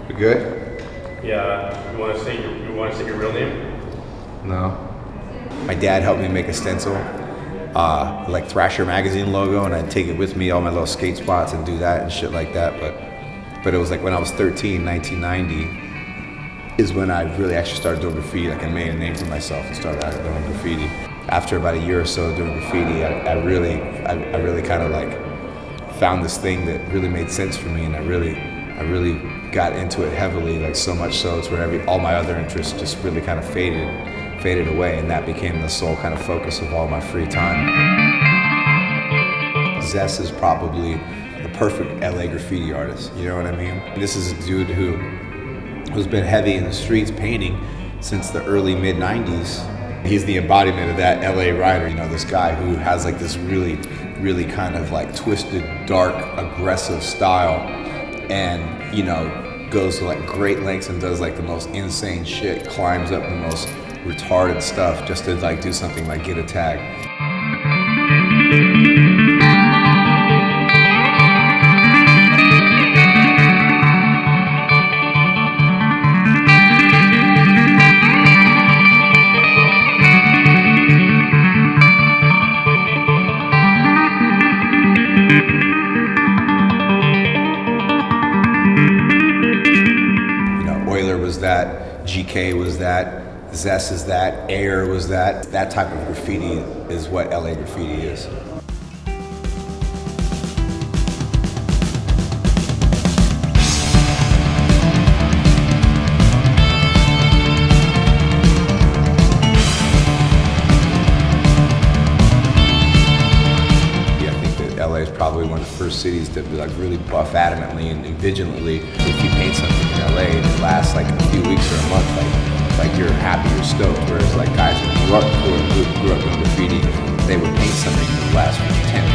You good? Yeah. You want to say your real name? No. My dad helped me make a stencil, like Thrasher magazine logo, and I'd take it with me all my little skate spots and do that and shit like that. But it was like when I was 13, 1990, is when I really actually started doing graffiti. Like I made a name for myself and started out doing graffiti. After about a year or so doing graffiti, I really kind of like found this thing that really made sense for me, and I really got into it heavily, like so much so it's where all my other interests just really kind of faded away, and that became the sole kind of focus of all my free time. Zess is probably the perfect LA graffiti artist, you know what I mean? This is a dude who's been heavy in the streets painting since the early mid-90s. He's the embodiment of that LA writer, you know, this guy who has like this really kind of like twisted, dark, aggressive style, and, you know, goes to like great lengths and does like the most insane shit, climbs up the most retarded stuff just to like do something like get a tag. Was that, GK was that, Zess is that, Air was that. That type of graffiti is what LA graffiti is. LA is probably one of the first cities to be like really buff adamantly and vigilantly. If you paint something in LA and it lasts like a few weeks or a month, like you're happy, you're stoked. Whereas like guys who grew up doing graffiti, they would paint something that would last for 10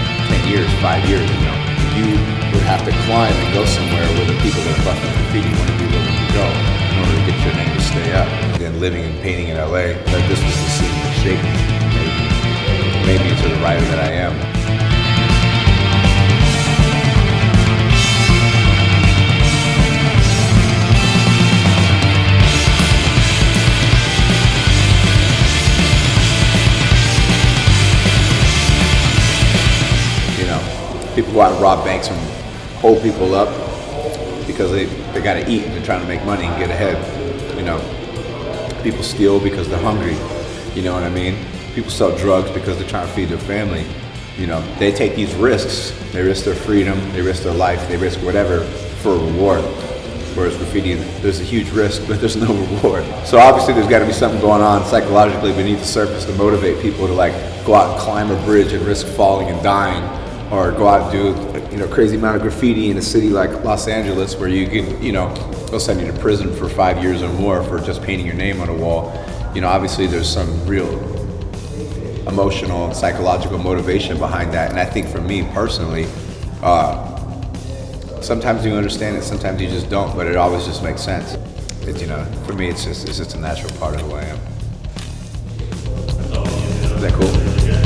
years, 5 years, you know. You would have to climb and go somewhere where the people that are buffing graffiti wouldn't be willing to go in order to get your name to stay up. And living and painting in LA, like this was the scene that shaped me, made me into the writer that I am. People go out and rob banks and hold people up because they got to eat and they're trying to make money and get ahead. You know, people steal because they're hungry. You know what I mean? People sell drugs because they're trying to feed their family. You know, they take these risks. They risk their freedom, they risk their life, they risk whatever for a reward. Whereas graffiti, there's a huge risk, but there's no reward. So obviously there's got to be something going on psychologically beneath the surface to motivate people to like go out and climb a bridge and risk falling and dying, or go out and do, you know, crazy amount of graffiti in a city like Los Angeles where you can, you know, they'll send you to prison for 5 years or more for just painting your name on a wall. You know, obviously there's some real emotional and psychological motivation behind that. And I think for me personally, sometimes you understand it, sometimes you just don't, but it always just makes sense. It's, you know, for me it's just a natural part of who I am. Is that cool?